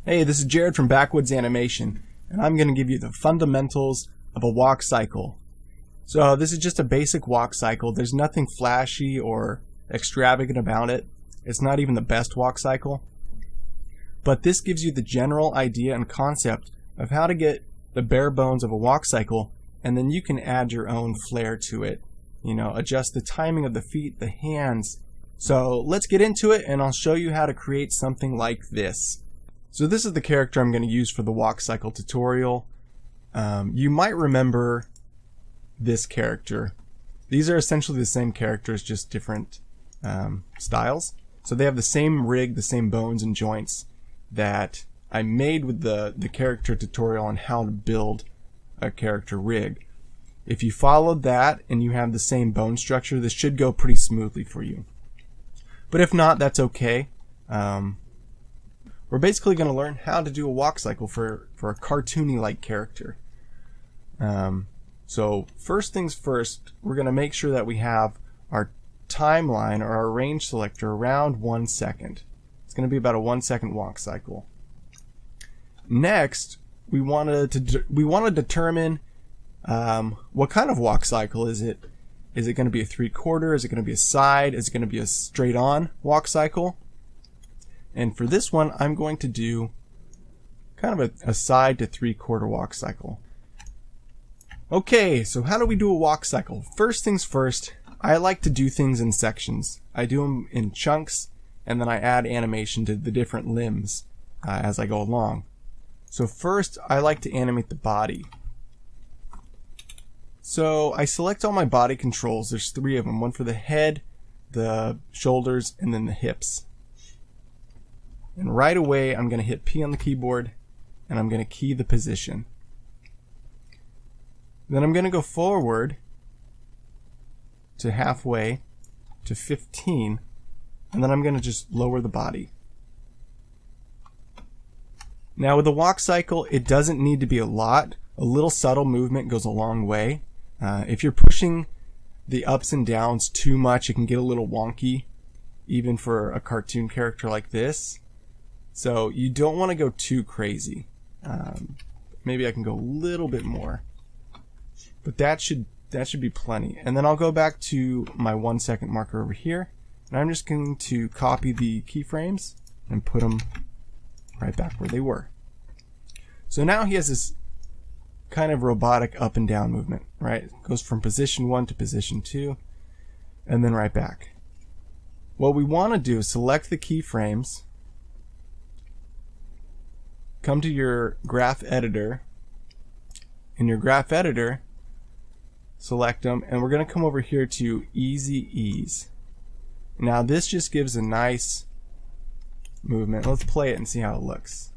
Hey, this is Jared from Backwoods Animation, and I'm going to give you the fundamentals of a walk cycle. So this is just a basic walk cycle. There's nothing flashy or extravagant about it. It's not even the best walk cycle. But this gives you the general idea and concept of how to get the bare bones of a walk cycle, and then you can add your own flair to it. You know, adjust the timing of the feet, the hands. So let's get into it, and I'll show you how to create something like this. So this is the character I'm going to use for the walk cycle tutorial. You might remember this character. These are essentially the same characters, just different styles. So they have the same rig, the same bones and joints that I made with the character tutorial on how to build a character rig. If you followed that and you have the same bone structure, this should go pretty smoothly for you. But if not, that's okay. We're basically going to learn how to do a walk cycle for a cartoony-like character. So first things first, we're going to make sure that we have our timeline or our range selector around 1 second. It's going to be about a 1 second walk cycle. Next, we want to determine what kind of walk cycle is it. Is it going to be a 3/4? Is it going to be a side? Is it going to be a straight-on walk cycle? And for this one, I'm going to do kind of a side to 3/4 walk cycle. Okay, so how do we do a walk cycle? First things first, I like to do things in sections. I do them in chunks, and then I add animation to the different limbs as I go along. So first, I like to animate the body. So I select all my body controls. There's 3 of them. One for the head, the shoulders, and then the hips. And right away, I'm going to hit P on the keyboard, and I'm going to key the position. Then I'm going to go forward to halfway to 15, and then I'm going to just lower the body. Now with the walk cycle, it doesn't need to be a lot. A little subtle movement goes a long way. If you're pushing the ups and downs too much, it can get a little wonky, even for a cartoon character like this. So you don't want to go too crazy. Maybe I can go a little bit more, but that should be plenty. And then I'll go back to my 1 second marker over here, and I'm just going to copy the keyframes and put them right back where they were. So now he has this kind of robotic up and down movement, right? It goes from position 1 to position 2, and then right back. What we want to do is select the keyframes, come to your graph editor. In your graph editor, select them, and we're going to come over here to Easy Ease. Now this just gives a nice movement. Let's play it and see how it looks.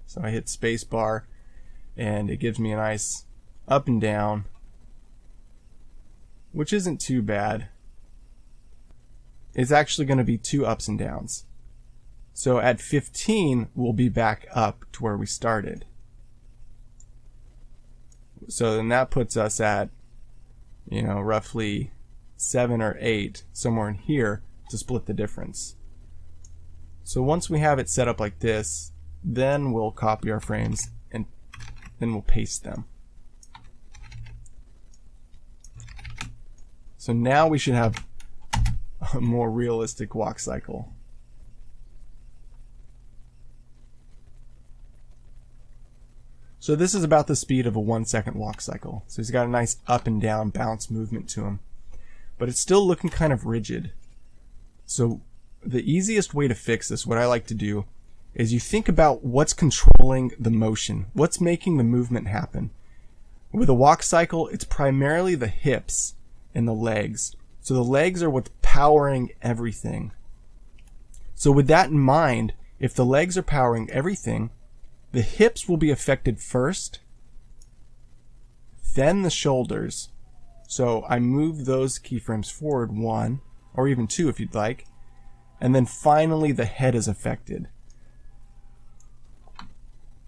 So I hit spacebar, and it gives me a nice up and down, which isn't too bad. It's actually going to be 2 ups and downs. So at 15, we'll be back up to where we started. So then that puts us at, roughly 7 or 8, somewhere in here, to split the difference. So once we have it set up like this, then we'll copy our frames and then we'll paste them. So now we should have a more realistic walk cycle. So this is about the speed of a 1 second walk cycle. So he's got a nice up and down bounce movement to him. But it's still looking kind of rigid. So the easiest way to fix this, what I like to do, is you think about what's controlling the motion. What's making the movement happen? With a walk cycle, it's primarily the hips and the legs. So the legs are what's powering everything. So with that in mind, if the legs are powering everything, the hips will be affected first, then the shoulders. So I move those keyframes forward 1, or even 2 if you'd like, and then finally the head is affected.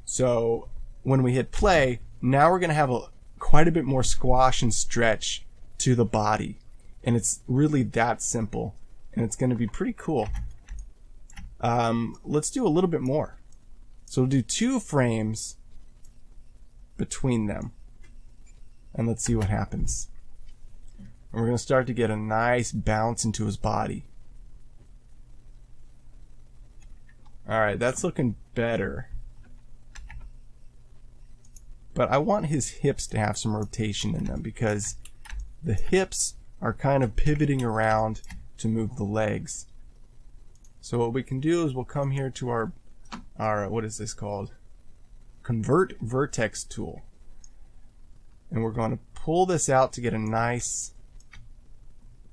So when we hit play, now we're going to have quite a bit more squash and stretch to the body. And it's really that simple, and it's going to be pretty cool. Let's do a little bit more. So we'll do 2 frames between them. And let's see what happens. And we're going to start to get a nice bounce into his body. Alright, that's looking better. But I want his hips to have some rotation in them because the hips are kind of pivoting around to move the legs. So what we can do is we'll come here to our what is this called? Convert Vertex tool. And we're going to pull this out to get a nice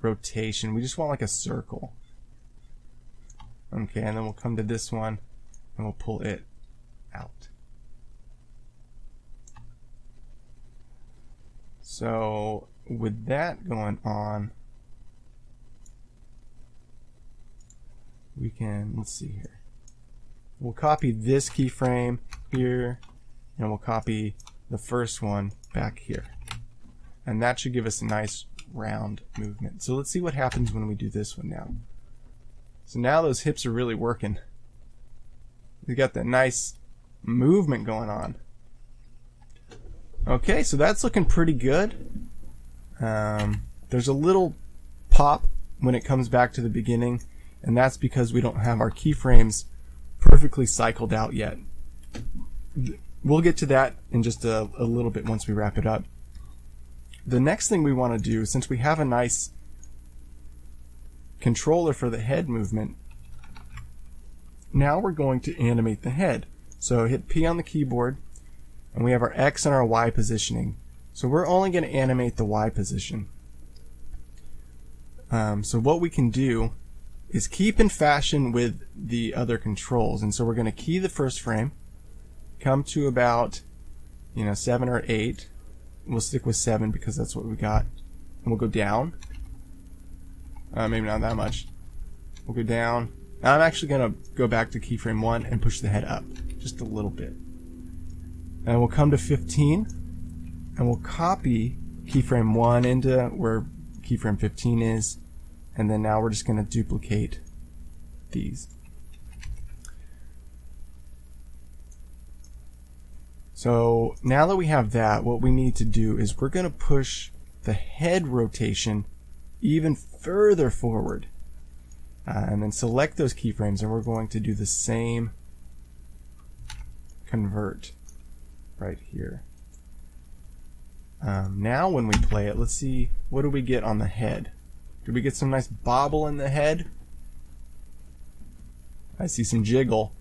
rotation. We just want like a circle. Okay, and then we'll come to this one and we'll pull it out. So with that going on, we can, let's see here. We'll copy this keyframe here and we'll copy the first one back here. And that should give us a nice round movement. So let's see what happens when we do this one now. So now those hips are really working. We got that nice movement going on. Okay, so that's looking pretty good. There's a little pop when it comes back to the beginning, and that's because we don't have our keyframes perfectly cycled out yet. We'll get to that in just a little bit once we wrap it up. The next thing we want to do, since we have a nice controller for the head movement, now we're going to animate the head. So hit P on the keyboard, and we have our X and our Y positioning. So we're only going to animate the Y position. So what we can do is keep in fashion with the other controls. And so we're going to key the first frame, come to about 7 or 8. We'll stick with 7 because that's what we got. And we'll go down. Maybe not that much. We'll go down. Now I'm actually going to go back to keyframe 1 and push the head up just a little bit. And we'll come to 15 and we'll copy keyframe 1 into where keyframe 15 is, and then now we're just going to duplicate these. So now that we have that, what we need to do is we're going to push the head rotation even further forward, and then select those keyframes, and we're going to do the same convert right here. Now when we play it, let's see, what do we get on the head? Do we get some nice bobble in the head? I see some jiggle.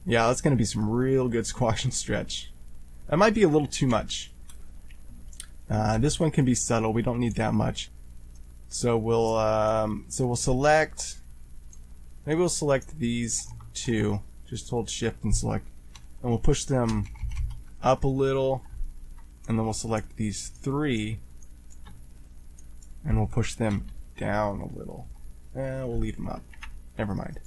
Yeah, that's going to be some real good squash and stretch. That might be a little too much. This one can be subtle. We don't need that much. So we'll select. Maybe we'll select these 2. Just hold Shift and select, and we'll push them up a little, and then we'll select these 3, and we'll push them down a little. We'll leave them up. Never mind.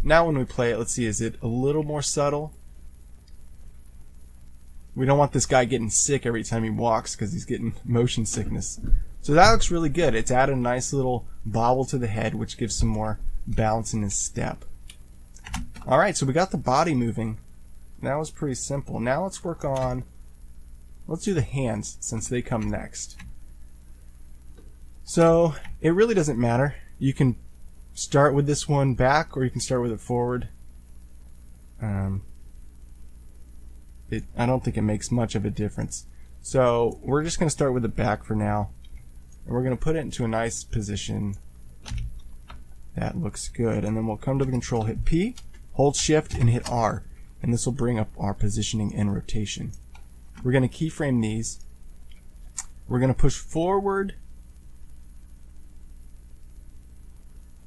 Now when we play it, let's see, is it a little more subtle? We don't want this guy getting sick every time he walks because he's getting motion sickness. So that looks really good. It's added a nice little bobble to the head, which gives some more bounce in his step. Alright, so we got the body moving. That was pretty simple. Now let's work on, let's do the hands since they come next. So it really doesn't matter. You can start with this one back, or you can start with it forward. I don't think it makes much of a difference. So we're just going to start with the back for now, and we're going to put it into a nice position. That looks good. And then we'll come to the control, hit P, hold Shift, and hit R, and this will bring up our positioning and rotation. We're going to keyframe these. We're going to push forward.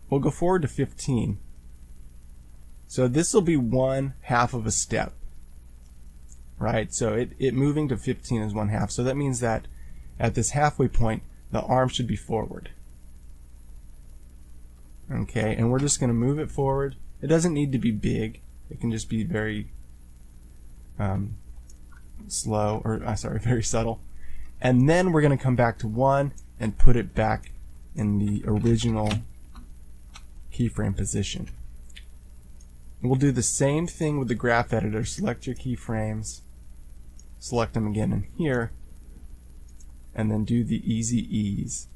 We'll go forward to 15. So this will be 1/2 of a step. Right? So it moving to 15 is 1/2. So that means that at this halfway point, the arm should be forward. Okay, and we're just going to move it forward. It doesn't need to be big. It can just be very slow, or very subtle. And then we're going to come back to 1 and put it back in the original keyframe position. We'll do the same thing with the graph editor. Select your keyframes, select them again in here, and then do the easy ease.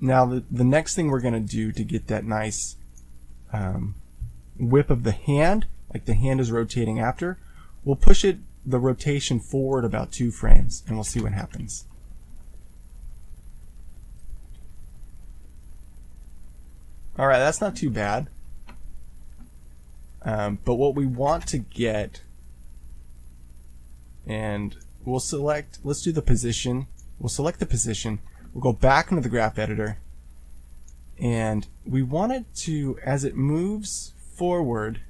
Now the next thing we're going to do to get that nice whip of the hand, like the hand is rotating after, we'll push the rotation forward about 2 frames, and we'll see what happens. Alright, that's not too bad. But what we want to get, and we'll select, let's do the position. We'll select the position. We'll go back into the graph editor, and we want it to, as it moves forward,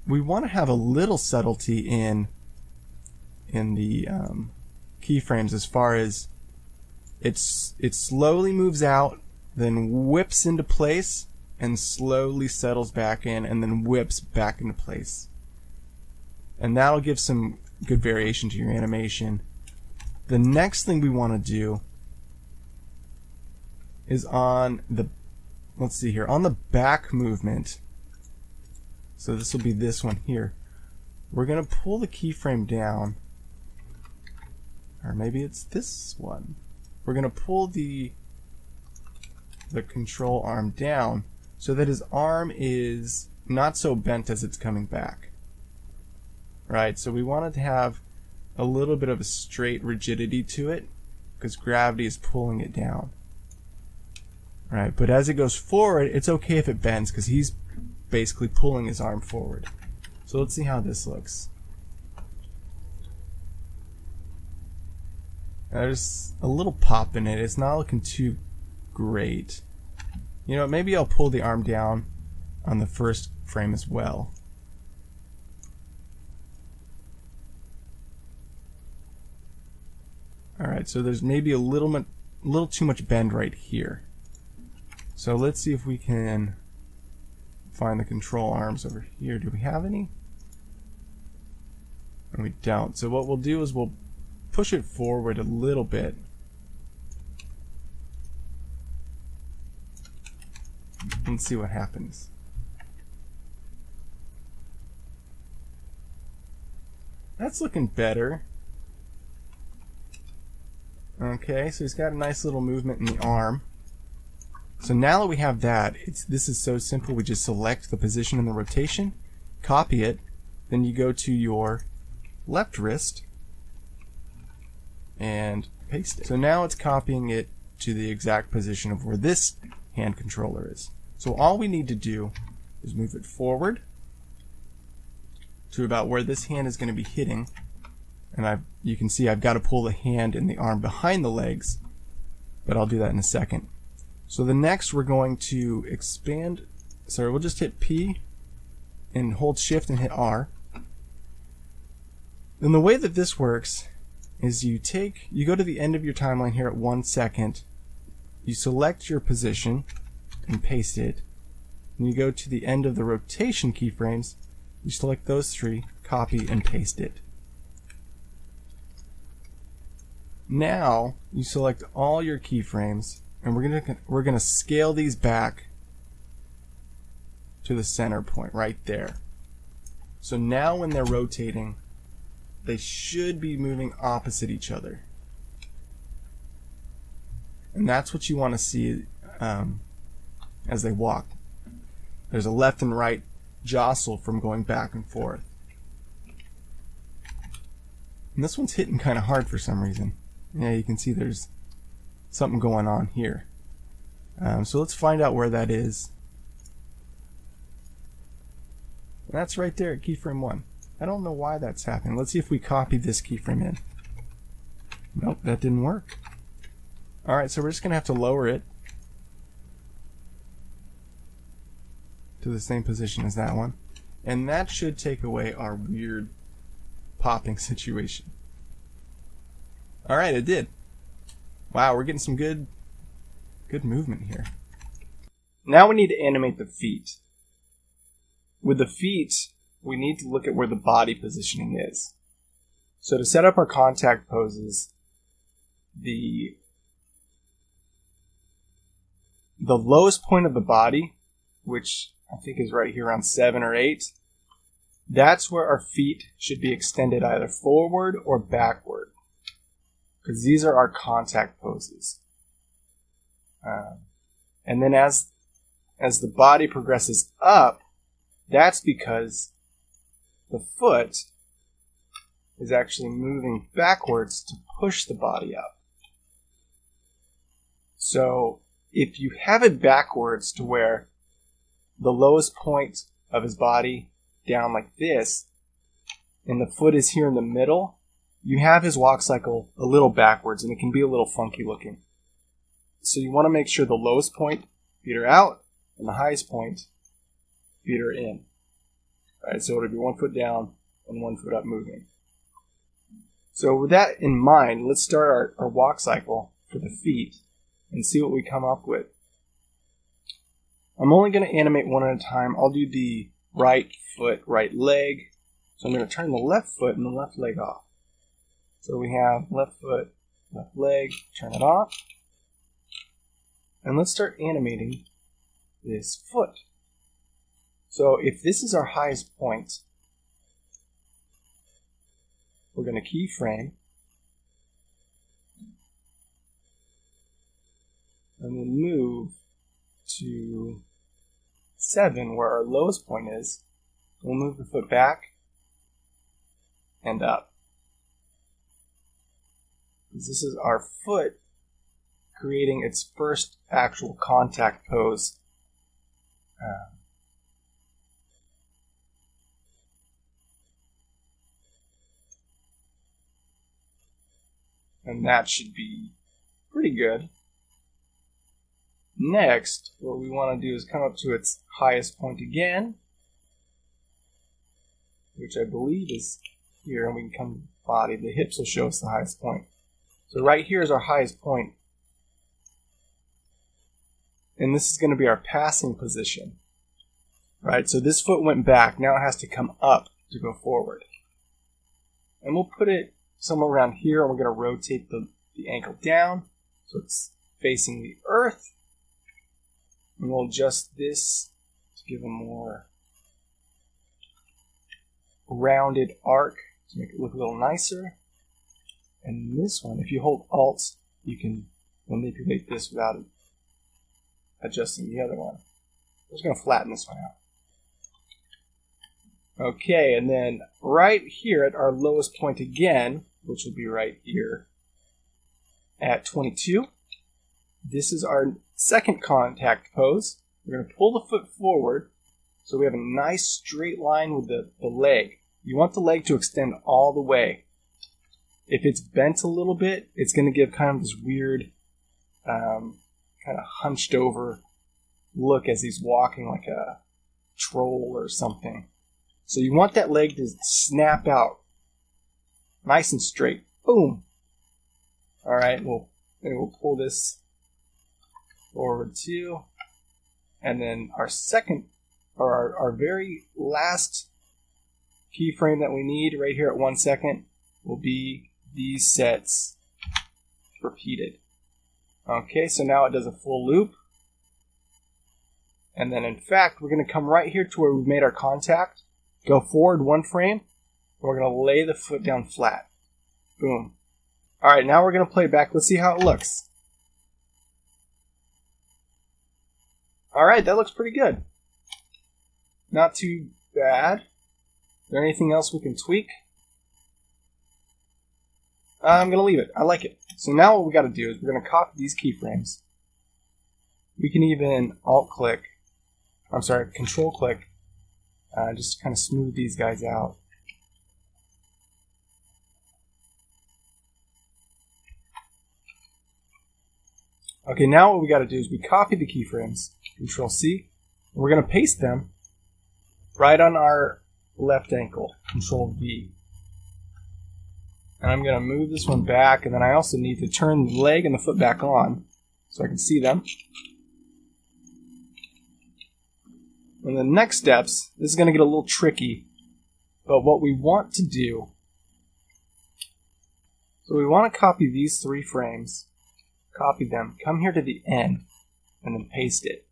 we want to have a little subtlety in the keyframes, as far as it slowly moves out, then whips into place, and slowly settles back in, and then whips back into place. And that'll give some good variation to your animation. The next thing we want to do is on the, let's see here, on the back movement. So this will be this one here. We're going to pull the keyframe down, or maybe it's this one. We're going to pull the control arm down so that his arm is not so bent as it's coming back. Right, so we want it to have a little bit of a straight rigidity to it because gravity is pulling it down. Right, but as it goes forward, it's okay if it bends because he's basically pulling his arm forward. So let's see how this looks. There's a little pop in it. It's not looking too great. You know, maybe I'll pull the arm down on the first frame as well. Alright, so there's maybe a little too much bend right here. So let's see if we can find the control arms over here. Do we have any? And we don't. So what we'll do is we'll push it forward a little bit. And see what happens. That's looking better. Okay, so he's got a nice little movement in the arm. So now that we have that, this is so simple. We just select the position and the rotation, copy it, then you go to your left wrist and paste it. So now it's copying it to the exact position of where this hand controller is. So all we need to do is move it forward to about where this hand is going to be hitting. And you can see I've got to pull the hand and the arm behind the legs, but I'll do that in a second. So the next we're going to expand, sorry, we'll just hit P and hold Shift and hit R. Then the way that this works is you go to the end of your timeline here at 1 second, you select your position and paste it, and you go to the end of the rotation keyframes, you select those 3, copy and paste it. Now you select all your keyframes, and we're gonna scale these back to the center point right there. So now when they're rotating, they should be moving opposite each other, and that's what you want to see as they walk. There's a left and right jostle from going back and forth. And this one's hitting kind of hard for some reason. Yeah, you can see there's something going on here. So let's find out where that is. And that's right there at keyframe 1. I don't know why that's happening. Let's see if we copy this keyframe in. Nope, that didn't work. Alright, so we're just going to have to lower it to the same position as that one. And that should take away our weird popping situation. Alright, it did. Wow, we're getting some good movement here. Now we need to animate the feet. With the feet, we need to look at where the body positioning is. So to set up our contact poses, the the lowest point of the body, which I think is right here around 7 or 8, that's where our feet should be extended either forward or backward, because these are our contact poses. And then as the body progresses up, that's because the foot is actually moving backwards to push the body up. So if you have it backwards to where the lowest point of his body down like this, and the foot is here in the middle, you have his walk cycle a little backwards, and it can be a little funky looking. So you want to make sure the lowest point, feet are out, and the highest point, feet are in. All right, so it'll be 1 foot down and 1 foot up moving. So with that in mind, let's start our walk cycle for the feet and see what we come up with. I'm only going to animate one at a time. I'll do the right foot, right leg. So I'm going to turn the left foot and the left leg off. So we have left foot, left leg, turn it off. And let's start animating this foot. So if this is our highest point, we're going to keyframe and then move to 7, where our lowest point is. We'll move the foot back and up. This is our foot creating its first actual contact pose. And that should be pretty good. Next, what we want to do is come up to its highest point again, which I believe is here, and we can come to the body. The hips will show us the highest point. So right here is our highest point. And this is going to be our passing position. Right, so this foot went back. Now it has to come up to go forward. And we'll put it somewhere around here, and we're going to rotate the ankle down so it's facing the earth. And we'll adjust this to give a more rounded arc to make it look a little nicer. And this one, if you hold Alt, you can manipulate this without adjusting the other one. I'm just going to flatten this one out. Okay, and then right here at our lowest point again, which will be right here at 22, this is our second contact pose. We're going to pull the foot forward so we have a nice straight line with the leg. You want the leg to extend all the way. If it's bent a little bit, it's going to give kind of this weird, kind of hunched over look as he's walking like a troll or something. So you want that leg to snap out nice and straight. Boom. All right, we'll pull this forward too. And then our second, or our very last keyframe that we need right here at 1 second will be these sets repeated. Okay, so now it does a full loop. And then in fact, we're going to come right here to where we've made our contact, go forward 1 frame, and we're going to lay the foot down flat. Boom. All right, now we're going to play back. Let's see how it looks. All right, that looks pretty good. Not too bad. Is there anything else we can tweak? I'm going to leave it. I like it. So now what we got to do is we're going to copy these keyframes. We can even control click, just kind of smooth these guys out. Okay, now what we got to do is we copy the keyframes, Control C, and we're going to paste them right on our left ankle, Control V. And I'm going to move this one back, and then I also need to turn the leg and the foot back on so I can see them. And the next steps, this is going to get a little tricky, but what we want to do, so we want to copy these 3 frames, copy them, come here to the end, and then paste it.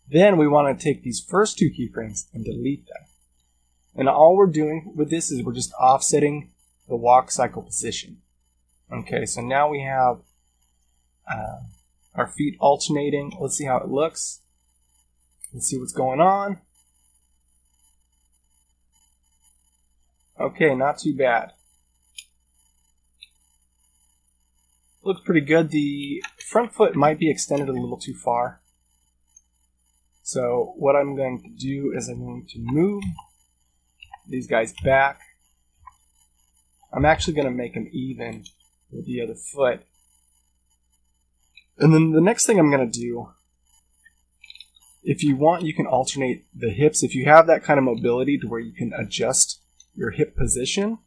Then we want to take these first two keyframes and delete them. And all we're doing with this is we're just offsetting the walk cycle position. Okay, so now we have our feet alternating. Let's see how it looks. Let's see what's going on. Okay, not too bad. Looks pretty good. The front foot might be extended a little too far. So what I'm going to do is I'm going to move these guys back. I'm actually going to make them even with the other foot. And then the next thing I'm going to do, if you want, you can alternate the hips. If you have that kind of mobility to where you can adjust your hip position,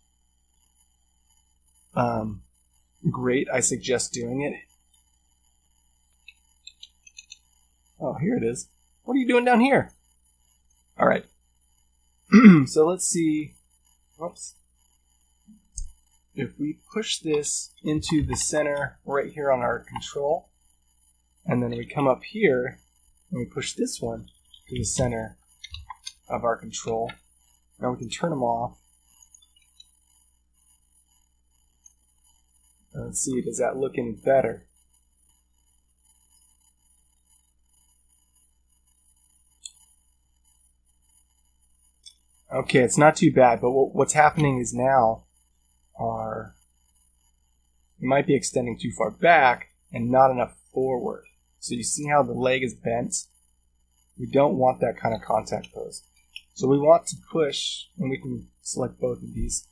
great. I suggest doing it. Oh, here it is. What are you doing down here? All right. So let's see. Whoops. If we push this into the center right here on our control, and then we come up here and we push this one to the center of our control, now we can turn them off. And let's see, does that look any better? Okay, it's not too bad, but what's happening is now it might be extending too far back and not enough forward. So you see how the leg is bent? We don't want that kind of contact pose. So we want to push, and we can select both of these.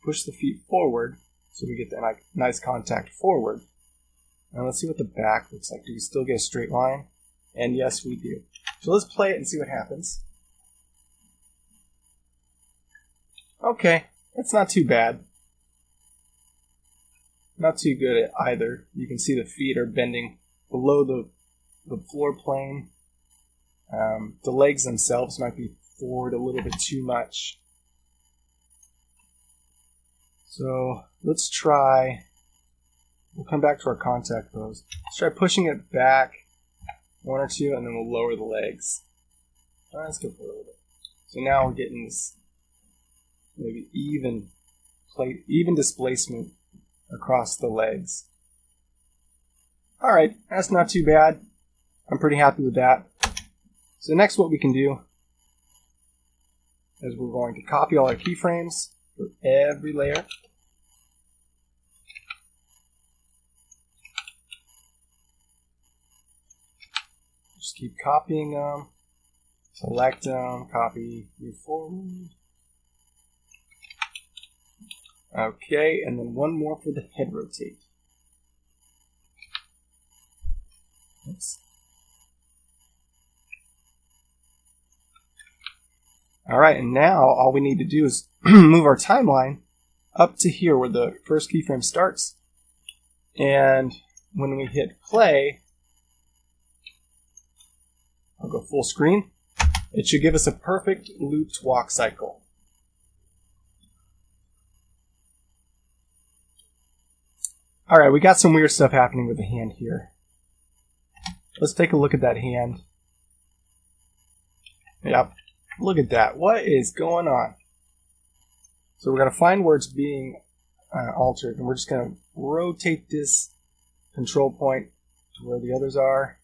Push the feet forward so we get that nice contact forward. Now let's see what the back looks like. Do we still get a straight line? And yes, we do. So let's play it and see what happens. Okay, it's not too bad. Not too good at either. You can see the feet are bending below the floor plane. The legs themselves might be forward a little bit too much. So let's try, we'll come back to our contact pose. Let's try pushing it back one or two, and then we'll lower the legs. All right, let's go for a little bit. So now we're getting this maybe even displacement across the legs. All right, that's not too bad. I'm pretty happy with that. So next what we can do is we're going to copy all our keyframes for every layer. Just keep copying them, select them, copy, move forward. Okay, and then one more for the head rotate. Oops. All right, and now all we need to do is move our timeline up to here where the first keyframe starts. And when we hit play, I'll go full screen. It should give us a perfect looped walk cycle. All right, we got some weird stuff happening with the hand here. Let's take a look at that hand. Yep, look at that. What is going on? So we're going to find where it's being altered, and we're just going to rotate this control point to where the others are.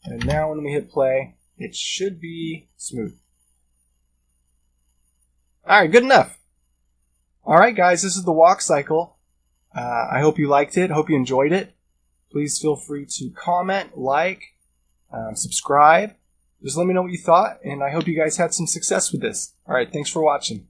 And now when we hit play, it should be smooth. All right, good enough. All right, guys, this is the walk cycle. I hope you liked it. Hope you enjoyed it. Please feel free to comment, like, subscribe. Just let me know what you thought, and I hope you guys had some success with this. All right, thanks for watching.